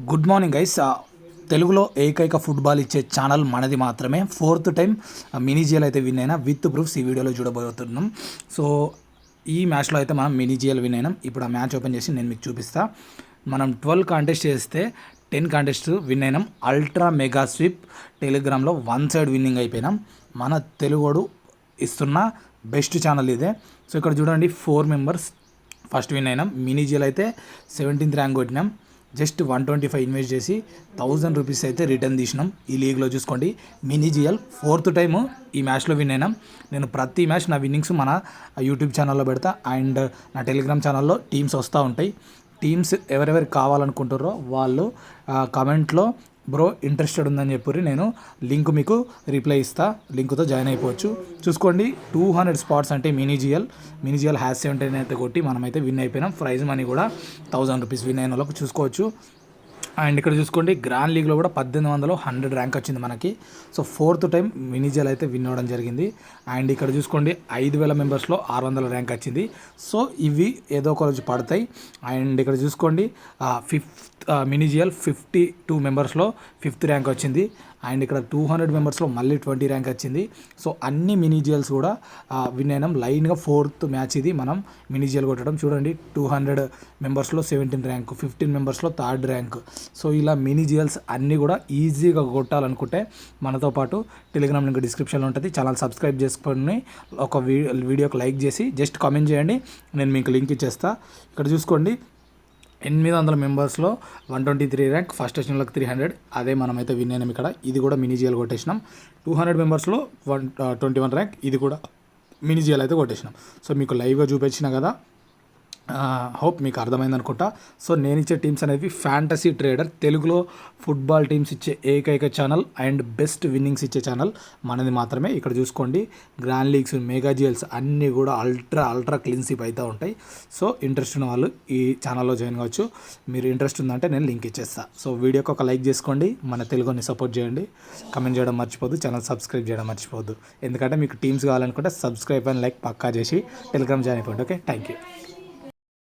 Good morning guys. తెలుగులో ఏకైక football ఇచ్చే ఛానల్ మనది మాత్రమే. ఫోర్త్ టైం మినీ జిఎల్ అయితే విన్ అయినా విత్ ప్రూఫ్స్ ఈ వీడియోలో చూడబోతున్నాం. సో ఈ మ్యాచ్లో అయితే మనం మినీ జిఎల్ విన్ అయినాం. ఇప్పుడు ఆ మ్యాచ్ ఓపెన్ చేసి నేను మీకు చూపిస్తా. మనం 12 కాంటెస్ట్ చేస్తే 10 కాంటెస్ట్ విన్ అయినాం. అల్ట్రా మెగా స్వీప్ టెలిగ్రామ్లో 1 సైడ్ విన్నింగ్ అయిపోయినాం. మన తెలుగుడు ఇస్తున్న బెస్ట్ ఛానల్ ఇదే. సో ఇక్కడ చూడండి 4 మెంబర్స్ ఫస్ట్ విన్ అయినాం. మినీ జిఎల్ అయితే 17th ర్యాంక్ కొట్టినాం. జస్ట్ 125 ఇన్వెస్ట్ చేసి 1000 రూపీస్ అయితే రిటర్న్ తీసినాం. ఈ లీగ్లో చూసుకోండి మినీ జిఎల్ 4th టైము ఈ మ్యాచ్లో విన్ అయినాం. నేను ప్రతి మ్యాచ్ నా విన్నింగ్స్ మన యూట్యూబ్ ఛానల్లో పెడతా అండ్ నా టెలిగ్రామ్ ఛానల్లో టీమ్స్ వస్తూ ఉంటాయి. టీమ్స్ ఎవరెవరికి కావాలనుకుంటారో వాళ్ళు కామెంట్లో బ్రో ఇంట్రెస్టెడ్ ఉందని చెప్పి నేను లింక్ మీకు రిప్లై ఇస్తా. లింక్తో జాయిన్ అయిపోవచ్చు. చూసుకోండి 200 స్పాట్స్ అంటే మినీ జిఎల్ హ్యాస్ 17 అయితే కొట్టి మనమైతే విన్ అయిపోయినాం. ప్రైజ్ మనీ కూడా 1000 రూపీస్ విన్ అయిన వాళ్ళకు చూసుకోవచ్చు. అండ్ ఇక్కడ చూసుకోండి గ్రాండ్ లీగ్లో కూడా 1800 100 ర్యాంక్ వచ్చింది మనకి. So 4th time mini GL అయితే విన్ అవ్వడం జరిగింది. అండ్ ఇక్కడ చూసుకోండి 5000 మెంబర్స్లో 600 ర్యాంక్ వచ్చింది. సో ఇవి ఏదో ఒక రోజు పడతాయి. అండ్ ఇక్కడ చూసుకోండి మినీ జిఎల్ 52 మెంబర్స్లో 5th ర్యాంక్ వచ్చింది. అండ్ ఇక్కడ 200 మెంబర్స్లో మళ్ళీ 20 ర్యాంక్ వచ్చింది. సో అన్ని మినీ జిఎల్స్ కూడా విన్ అయినాం. లైన్గా 4th మ్యాచ్ ఇది మనం మినీ జిఎల్ కొట్టడం. చూడండి 200 మెంబర్స్లో 17 ర్యాంక్, 15 మెంబర్స్లో 3rd ర్యాంక్. సో ఇలా మినీ జిఎల్స్ అన్నీ కూడా ఈజీగా కొట్టాలనుకుంటే మనతో పాటు టెలిగ్రామ్ లింక్ డిస్క్రిప్షన్లో ఉంటుంది. ఛానల్ సబ్స్క్రైబ్ చేసుకొని ఒక వీడియోకి లైక్ చేసి జస్ట్ కామెంట్ చేయండి, నేను మీకు లింక్ ఇచ్చేస్తా. ఇక్కడ చూసుకోండి 800 మెంబర్స్లో 123 ర్యాంక్, ఫస్ట్ వచ్చిన వాళ్ళకి 300. అదే మనమైతే విన్ అయినాం. ఇక్కడ ఇది కూడా మినీ జిఎల్ కొట్టేసినాం. 200 మెంబర్స్లో 121 ర్యాంక్, ఇది కూడా మినీ జిఎల్ అయితే కొట్టేసినాం. సో మీకు లైవ్గా చూపించిన కదా, హోప్ మీకు అర్థమైంది అనుకుంటా. సో నేను ఇచ్చే టీమ్స్ అనేవి ఫ్యాంటసీ ట్రేడర్, తెలుగులో ఫుట్బాల్ టీమ్స్ ఇచ్చే ఏకైక ఛానల్ అండ్ బెస్ట్ విన్నింగ్స్ ఇచ్చే ఛానల్ మనది మాత్రమే. ఇక్కడ చూసుకోండి గ్రాండ్ లీగ్స్, మెగా జిఎల్స్ అన్నీ కూడా అల్ట్రా క్లీన్షిప్ అయితే ఉంటాయి. సో ఇంట్రెస్ట్ ఉన్న వాళ్ళు ఈ ఛానల్లో జాయిన్ కావచ్చు. మీరు ఇంట్రెస్ట్ ఉందంటే నేను లింక్ ఇచ్చేస్తాను. సో వీడియోకి ఒక లైక్ చేసుకోండి, మన తెలుగుని సపోర్ట్ చేయండి, కమెంట్ చేయడం మర్చిపోద్దు, ఛానల్ సబ్స్క్రైబ్ చేయడం మర్చిపోద్దు. ఎందుకంటే మీకు టీమ్స్ కావాలనుకుంటే సబ్స్క్రైబ్ అండ్ లైక్ పక్కా చేసి టెలిగ్రామ్ జాయిన్ అయిపోండి. Okay, thank you.